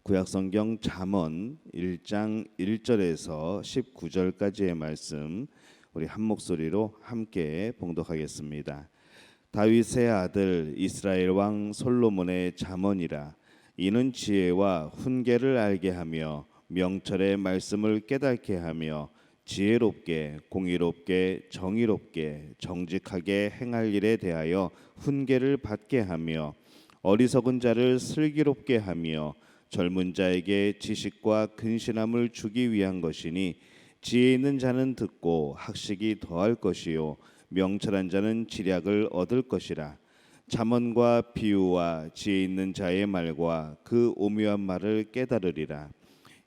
구약성경 잠언 1장 1절에서 19절까지의 말씀 우리 한 목소리로 함께 봉독하겠습니다. 다윗의 아들 이스라엘 왕 솔로몬의 잠언이라. 이는 지혜와 훈계를 알게 하며 명철의 말씀을 깨닫게 하며 지혜롭게 공의롭게 정의롭게 정직하게 행할 일에 대하여 훈계를 받게 하며 어리석은 자를 슬기롭게 하며 젊은 자에게 지식과 근신함을 주기 위한 것이니, 지혜 있는 자는 듣고 학식이 더할 것이요 명철한 자는 지략을 얻을 것이라. 잠언과 비유와 지혜 있는 자의 말과 그 오묘한 말을 깨달으리라.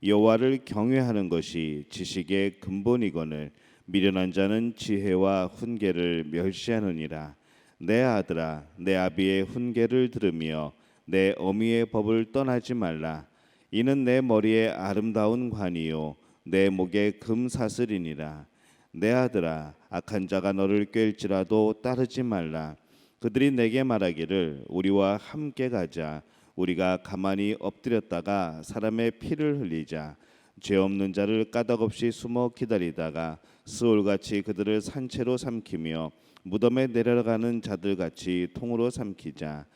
여호와를 경외하는 것이 지식의 근본이거늘 미련한 자는 지혜와 훈계를 멸시하느니라. 내 아들아, 내 아비의 훈계를 들으며 내 어미의 법을 떠나지 말라. 이는 내 머리에 아름다운 관이요 내 목에 금사슬이니라. 내 아들아, 악한 자가 너를 꾀일지라도 따르지 말라. 그들이 내게 말하기를 우리와 함께 가자. 우리가 가만히 엎드렸다가 사람의 피를 흘리자. 죄 없는 자를 까닭없이 숨어 기다리다가 스올같이 그들을 산채로 삼키며 무덤에 내려가는 자들같이 통으로 삼키자.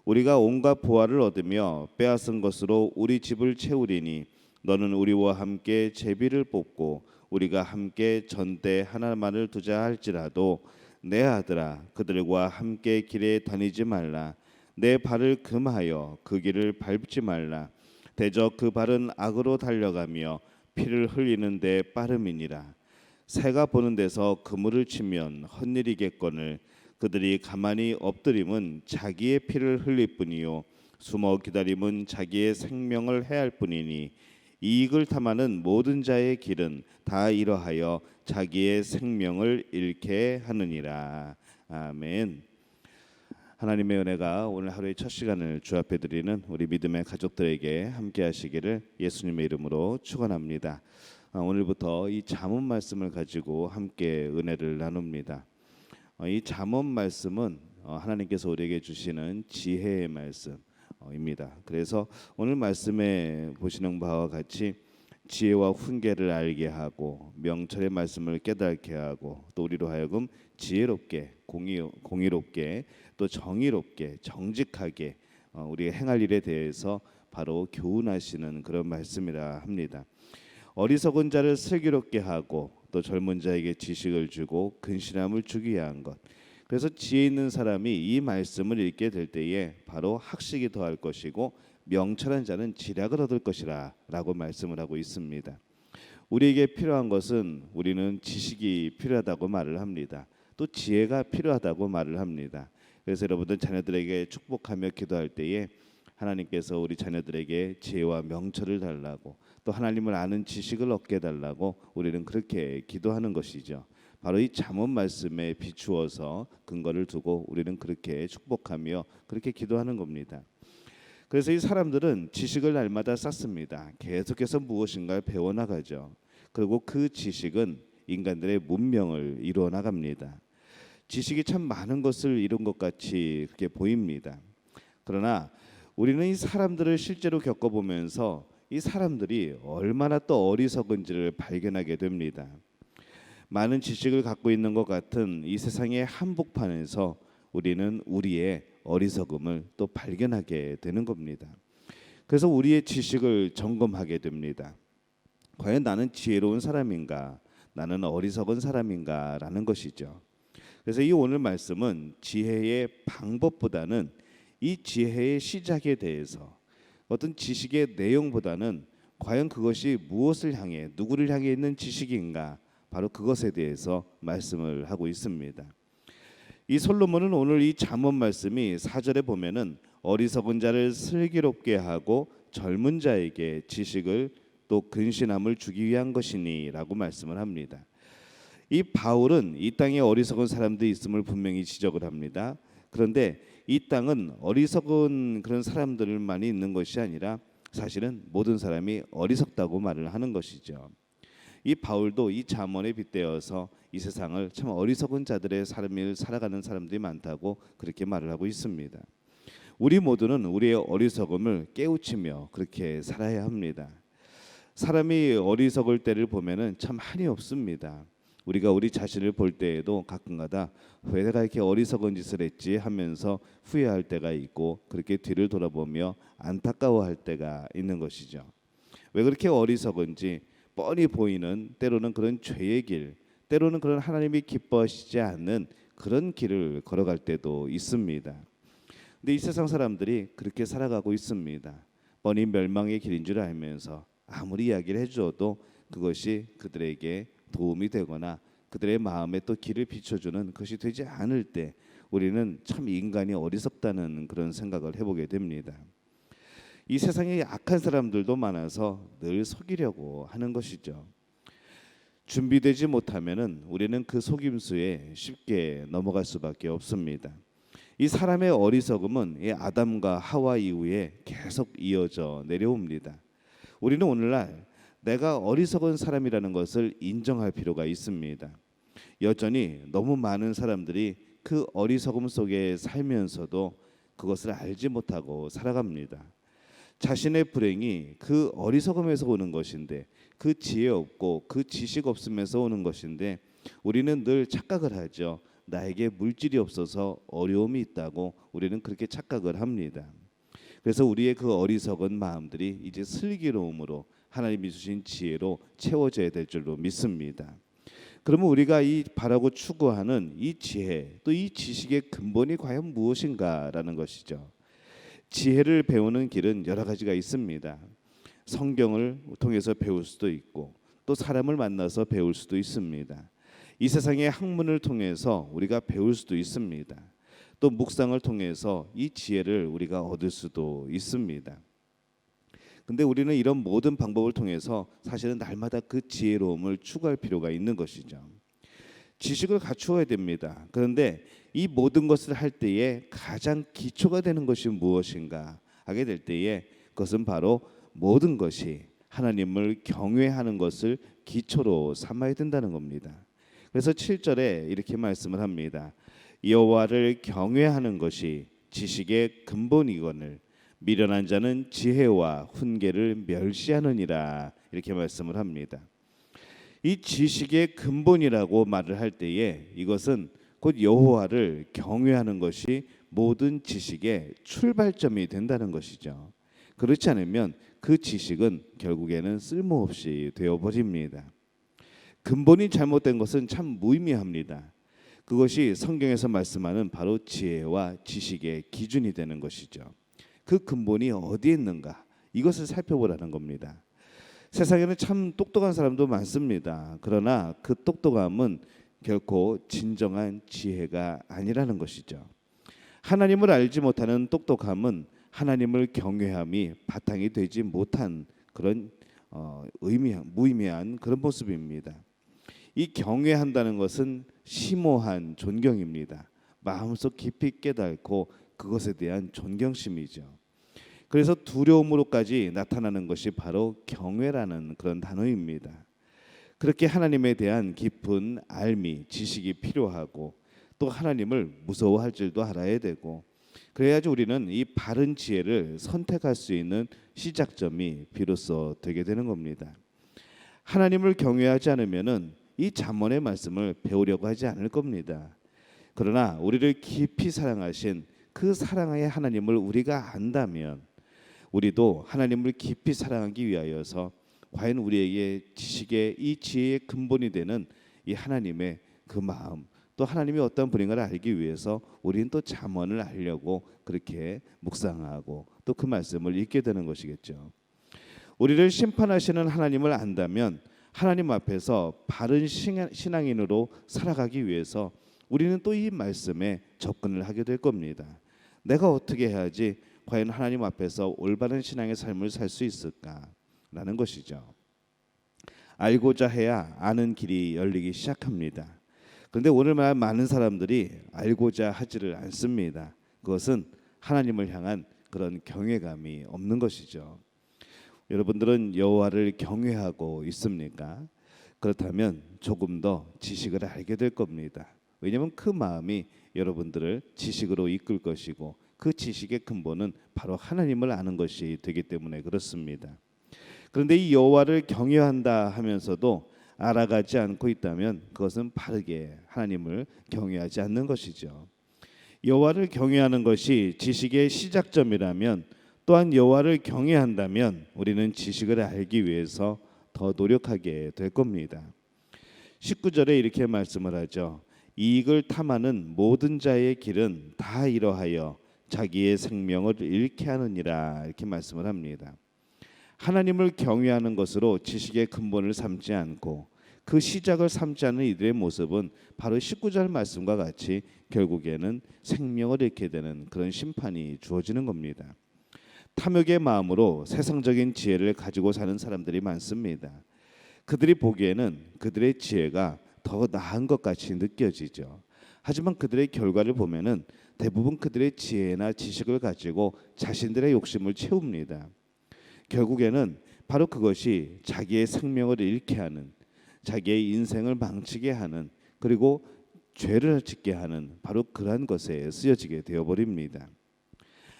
우리가 온갖 보화를 얻으며 빼앗은 것으로 우리 집을 채우리니, 너는 우리와 함께 제비를 뽑고 우리가 함께 전대 하나만을 두자 할지라도 내 아들아, 그들과 함께 길에 다니지 말라. 내 발을 금하여 그 길을 밟지 말라. 대적 그 발은 악으로 달려가며 피를 흘리는 데 빠름이니라. 새가 보는 데서 그물을 치면 헛일이겠거늘 그들이 가만히 엎드림은 자기의 피를 흘릴 뿐이요 숨어 기다림은 자기의 생명을 해할 뿐이니, 이익을 탐하는 모든 자의 길은 다 이러하여 자기의 생명을 잃게 하느니라. 아멘. 하나님의 은혜가 오늘 하루의 첫 시간을 주 앞에 드리는 우리 믿음의 가족들에게 함께 하시기를 예수님의 이름으로 축원합니다. 오늘부터 이 잠언 말씀을 가지고 함께 은혜를 나눕니다. 이 잠언 말씀은 하나님께서 우리에게 주시는 지혜의 말씀입니다. 그래서 오늘 말씀에 보시는 바와 같이 지혜와 훈계를 알게 하고 명철의 말씀을 깨닫게 하고 또 우리로 하여금 지혜롭게 공의롭게 또 정의롭게 정직하게 우리가 행할 일에 대해서 바로 교훈하시는 그런 말씀이라 합니다. 어리석은 자를 슬기롭게 하고 또 젊은 자에게 지식을 주고 근신함을 주기 위한 것. 그래서 지혜 있는 사람이 이 말씀을 읽게 될 때에 바로 학식이 더할 것이고 명철한 자는 지략을 얻을 것이라 라고 말씀을 하고 있습니다. 우리에게 필요한 것은 우리는 지식이 필요하다고 말을 합니다. 또 지혜가 필요하다고 말을 합니다. 그래서 여러분들 자녀들에게 축복하며 기도할 때에 하나님께서 우리 자녀들에게 지혜와 명철을 달라고 또 하나님을 아는 지식을 얻게 달라고 우리는 그렇게 기도하는 것이죠. 바로 이 잠언 말씀에 비추어서 근거를 두고 우리는 그렇게 축복하며 그렇게 기도하는 겁니다. 그래서 이 사람들은 지식을 날마다 쌓습니다. 계속해서 무엇인가를 배워나가죠. 그리고 그 지식은 인간들의 문명을 이루어 나갑니다. 지식이 참 많은 것을 이룬 것 같이 그렇게 보입니다. 그러나 우리는 이 사람들을 실제로 겪어보면서 이 사람들이 얼마나 또 어리석은지를 발견하게 됩니다. 많은 지식을 갖고 있는 것 같은 이 세상의 한복판에서 우리는 우리의 어리석음을 또 발견하게 되는 겁니다. 그래서 우리의 지식을 점검하게 됩니다. 과연 나는 지혜로운 사람인가? 나는 어리석은 사람인가? 라는 것이죠. 그래서 이 오늘 말씀은 지혜의 방법보다는 이 지혜의 시작에 대해서, 어떤 지식의 내용보다는 과연 그것이 무엇을 향해 누구를 향해 있는 지식인가, 바로 그것에 대해서 말씀을 하고 있습니다. 이 솔로몬은 오늘 이 잠언 말씀이 4절에 보면은 어리석은 자를 슬기롭게 하고 젊은 자에게 지식을 또 근신함을 주기 위한 것이니 라고 말씀을 합니다. 이 바울은 이 땅에 어리석은 사람들이 있음을 분명히 지적을 합니다. 그런데 이 땅은 어리석은 그런 사람들만이 있는 것이 아니라 사실은 모든 사람이 어리석다고 말을 하는 것이죠. 이 바울도 이 잠언에 빗대어서 이 세상을 참 어리석은 자들의 삶을 살아가는 사람들이 많다고 그렇게 말을 하고 있습니다. 우리 모두는 우리의 어리석음을 깨우치며 그렇게 살아야 합니다. 사람이 어리석을 때를 보면은 참 한이 없습니다. 우리가 우리 자신을 볼 때에도 가끔가다 왜 내가 이렇게 어리석은 짓을 했지 하면서 후회할 때가 있고 그렇게 뒤를 돌아보며 안타까워할 때가 있는 것이죠. 왜 그렇게 어리석은지 뻔히 보이는 때로는 그런 죄의 길, 때로는 그런 하나님이 기뻐하시지 않는 그런 길을 걸어갈 때도 있습니다. 근데 이 세상 사람들이 그렇게 살아가고 있습니다. 뻔히 멸망의 길인 줄 알면서 아무리 이야기를 해줘도 그것이 그들에게 도움이 되거나 그들의 마음에 또 길을 비춰주는 것이 되지 않을 때 우리는 참 인간이 어리석다는 그런 생각을 해보게 됩니다. 이 세상에 악한 사람들도 많아서 늘 속이려고 하는 것이죠. 준비되지 못하면은 우리는 그 속임수에 쉽게 넘어갈 수밖에 없습니다. 이 사람의 어리석음은 이 아담과 하와 이후에 계속 이어져 내려옵니다. 우리는 오늘날 내가 어리석은 사람이라는 것을 인정할 필요가 있습니다. 여전히 너무 많은 사람들이 그 어리석음 속에 살면서도 그것을 알지 못하고 살아갑니다. 자신의 불행이 그 어리석음에서 오는 것인데, 그 지혜 없고 그 지식 없음에서 오는 것인데, 우리는 늘 착각을 하죠. 나에게 물질이 없어서 어려움이 있다고 우리는 그렇게 착각을 합니다. 그래서 우리의 그 어리석은 마음들이 이제 슬기로움으로 하나님이 주신 지혜로 채워져야 될 줄로 믿습니다. 그러면 우리가 이 바라고 추구하는 이 지혜, 또 이 지식의 근본이 과연 무엇인가라는 것이죠. 지혜를 배우는 길은 여러 가지가 있습니다. 성경을 통해서 배울 수도 있고 또 사람을 만나서 배울 수도 있습니다. 이 세상의 학문을 통해서 우리가 배울 수도 있습니다. 또 묵상을 통해서 이 지혜를 우리가 얻을 수도 있습니다. 근데 우리는 이런 모든 방법을 통해서 사실은 날마다 그 지혜로움을 추구할 필요가 있는 것이죠. 지식을 갖추어야 됩니다. 그런데 이 모든 것을 할 때에 가장 기초가 되는 것이 무엇인가 하게 될 때에 그것은 바로 모든 것이 하나님을 경외하는 것을 기초로 삼아야 된다는 겁니다. 그래서 7절에 이렇게 말씀을 합니다. 여호와를 경외하는 것이 지식의 근본이거늘 미련한 자는 지혜와 훈계를 멸시하느니라, 이렇게 말씀을 합니다. 이 지식의 근본이라고 말을 할 때에 이것은 곧 여호와를 경외하는 것이 모든 지식의 출발점이 된다는 것이죠. 그렇지 않으면 그 지식은 결국에는 쓸모없이 되어버립니다. 근본이 잘못된 것은 참 무의미합니다. 그것이 성경에서 말씀하는 바로 지혜와 지식의 기준이 되는 것이죠. 그 근본이 어디에 있는가, 이것을 살펴보라는 겁니다. 세상에는 참 똑똑한 사람도 많습니다. 그러나 그 똑똑함은 결코 진정한 지혜가 아니라는 것이죠. 하나님을 알지 못하는 똑똑함은 하나님을 경외함이 바탕이 되지 못한 그런 무의미한 그런 모습입니다. 이 경외한다는 것은 심오한 존경입니다. 마음속 깊이 깨닫고 그것에 대한 존경심이죠. 그래서 두려움으로까지 나타나는 것이 바로 경외라는 그런 단어입니다. 그렇게 하나님에 대한 깊은 알미, 지식이 필요하고 또 하나님을 무서워할 줄도 알아야 되고, 그래야지 우리는 이 바른 지혜를 선택할 수 있는 시작점이 비로소 되게 되는 겁니다. 하나님을 경외하지 않으면은 이 잠언의 말씀을 배우려고 하지 않을 겁니다. 그러나 우리를 깊이 사랑하신 그 사랑의 하나님을 우리가 안다면 우리도 하나님을 깊이 사랑하기 위하여서 과연 우리에게 지식의 이 지혜의 근본이 되는 이 하나님의 그 마음, 또 하나님이 어떤 분인가를 알기 위해서 우리는 또 잠언을 알려고 그렇게 묵상하고 또 그 말씀을 읽게 되는 것이겠죠. 우리를 심판하시는 하나님을 안다면 하나님 앞에서 바른 신앙인으로 살아가기 위해서 우리는 또 이 말씀에 접근을 하게 될 겁니다. 내가 어떻게 해야지 과연 하나님 앞에서 올바른 신앙의 삶을 살 수 있을까라는 것이죠. 알고자 해야 아는 길이 열리기 시작합니다. 그런데 오늘 많은 사람들이 알고자 하지를 않습니다. 그것은 하나님을 향한 그런 경외감이 없는 것이죠. 여러분들은 여호와를 경외하고 있습니까? 그렇다면 조금 더 지식을 알게 될 겁니다. 왜냐하면 그 마음이 여러분들을 지식으로 이끌 것이고 그 지식의 근본은 바로 하나님을 아는 것이 되기 때문에 그렇습니다. 그런데 이 여호와를 경외한다 하면서도 알아가지 않고 있다면 그것은 바르게 하나님을 경외하지 않는 것이죠. 여호와를 경외하는 것이 지식의 시작점이라면 또한 여호와를 경외한다면 우리는 지식을 알기 위해서 더 노력하게 될 겁니다. 19절에 이렇게 말씀을 하죠. 이익을 탐하는 모든 자의 길은 다 이러하여 자기의 생명을 잃게 하느니라 이렇게 말씀을 합니다. 하나님을 경외하는 것으로 지식의 근본을 삼지 않고 그 시작을 삼지 않는 이들의 모습은 바로 19절 말씀과 같이 결국에는 생명을 잃게 되는 그런 심판이 주어지는 겁니다. 탐욕의 마음으로 세상적인 지혜를 가지고 사는 사람들이 많습니다. 그들이 보기에는 그들의 지혜가 더 나은 것 같이 느껴지죠. 하지만 그들의 결과를 보면은 대부분 그들의 지혜나 지식을 가지고 자신들의 욕심을 채웁니다. 결국에는 바로 그것이 자기의 생명을 잃게 하는, 자기의 인생을 망치게 하는, 그리고 죄를 짓게 하는 바로 그러한 것에 쓰여지게 되어버립니다.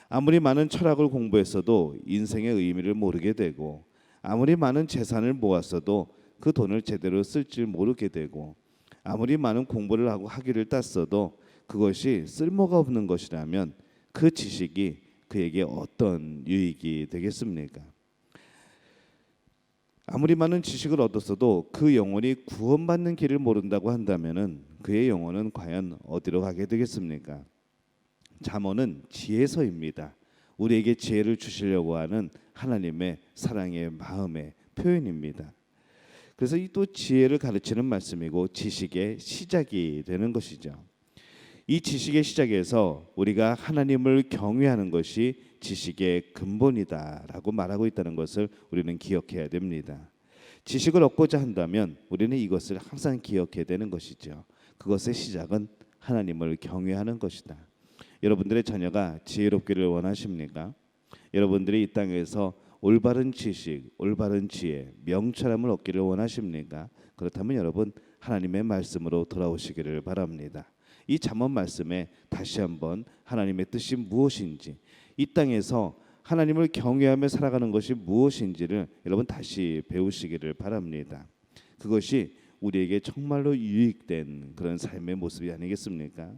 아무리 많은 철학을 공부했어도 인생의 의미를 모르게 되고, 아무리 많은 재산을 모았어도 그 돈을 제대로 쓸 줄 모르게 되고, 아무리 많은 공부를 하고 학위를 땄어도 그것이 쓸모가 없는 것이라면 그 지식이 그에게 어떤 유익이 되겠습니까? 아무리 많은 지식을 얻었어도 그 영혼이 구원받는 길을 모른다고 한다면은 그의 영혼은 과연 어디로 가게 되겠습니까? 잠언은 지혜서입니다. 우리에게 지혜를 주시려고 하는 하나님의 사랑의 마음의 표현입니다. 그래서 이 또 지혜를 가르치는 말씀이고 지식의 시작이 되는 것이죠. 이 지식의 시작에서 우리가 하나님을 경외하는 것이 지식의 근본이다라고 말하고 있다는 것을 우리는 기억해야 됩니다. 지식을 얻고자 한다면 우리는 이것을 항상 기억해야 되는 것이죠. 그것의 시작은 하나님을 경외하는 것이다. 여러분들의 자녀가 지혜롭기를 원하십니까? 여러분들이 이 땅에서 올바른 지식, 올바른 지혜, 명철함을 얻기를 원하십니까? 그렇다면 여러분 하나님의 말씀으로 돌아오시기를 바랍니다. 이 잠언 말씀에 다시 한번 하나님의 뜻이 무엇인지, 이 땅에서 하나님을 경외하며 살아가는 것이 무엇인지를 여러분 다시 배우시기를 바랍니다. 그것이 우리에게 정말로 유익된 그런 삶의 모습이 아니겠습니까?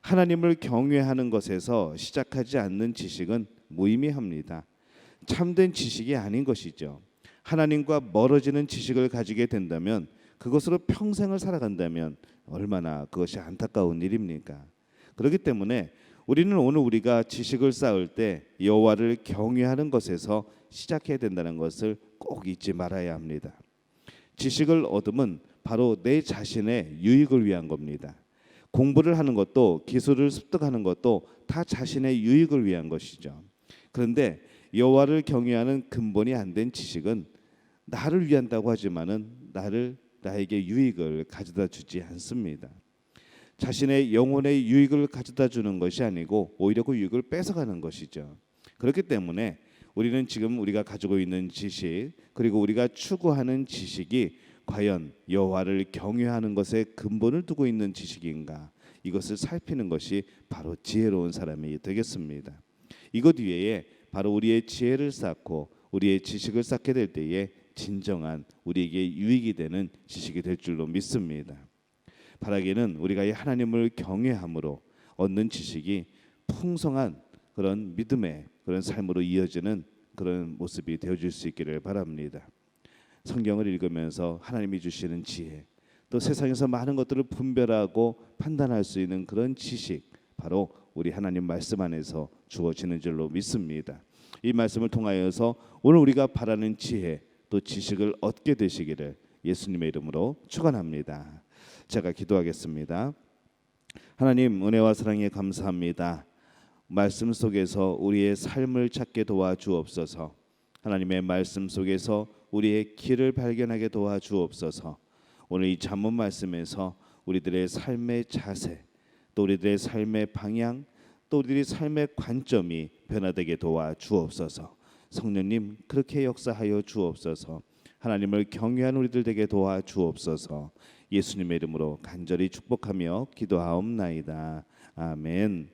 하나님을 경외하는 것에서 시작하지 않는 지식은 무의미합니다. 참된 지식이 아닌 것이죠. 하나님과 멀어지는 지식을 가지게 된다면, 그것으로 평생을 살아간다면 얼마나 그것이 안타까운 일입니까? 그렇기 때문에 우리는 오늘 우리가 지식을 쌓을 때 여호와를 경외하는 것에서 시작해야 된다는 것을 꼭 잊지 말아야 합니다. 지식을 얻으면 바로 내 자신의 유익을 위한 겁니다. 공부를 하는 것도, 기술을 습득하는 것도 다 자신의 유익을 위한 것이죠. 그런데 여호와를 경외하는 근본이 안 된 지식은 나를 위한다고 하지만은 나에게 유익을 가져다 주지 않습니다. 자신의 영혼의 유익을 가져다 주는 것이 아니고 오히려 그 유익을 뺏어가는 것이죠. 그렇기 때문에 우리는 지금 우리가 가지고 있는 지식, 그리고 우리가 추구하는 지식이 과연 여호와를 경외하는 것에 근본을 두고 있는 지식인가, 이것을 살피는 것이 바로 지혜로운 사람이 되겠습니다. 이것 위에 바로 우리의 지혜를 쌓고 우리의 지식을 쌓게 될 때에 진정한 우리에게 유익이 되는 지식이 될 줄로 믿습니다. 바라기는 우리가 이 하나님을 경외함으로 얻는 지식이 풍성한 그런 믿음의 그런 삶으로 이어지는 그런 모습이 되어줄 수 있기를 바랍니다. 성경을 읽으면서 하나님이 주시는 지혜, 또 세상에서 많은 것들을 분별하고 판단할 수 있는 그런 지식, 바로 우리 하나님 말씀 안에서 주어지는 줄로 믿습니다. 이 말씀을 통하여서 오늘 우리가 바라는 지혜 또 지식을 얻게 되시기를 예수님의 이름으로 축원합니다. 제가 기도하겠습니다. 하나님, 은혜와 사랑에 감사합니다. 말씀 속에서 우리의 삶을 찾게 도와주옵소서. 하나님의 말씀 속에서 우리의 길을 발견하게 도와주옵소서. 오늘 이 잠언 말씀에서 우리들의 삶의 자세, 또 우리들의 삶의 방향, 또 우리들의 삶의 관점이 변화되게 도와주옵소서. 성령님, 그렇게 역사하여 주옵소서. 하나님을 경외한 우리들 되게 도와주옵소서. 예수님의 이름으로 간절히 축복하며 기도하옵나이다. 아멘.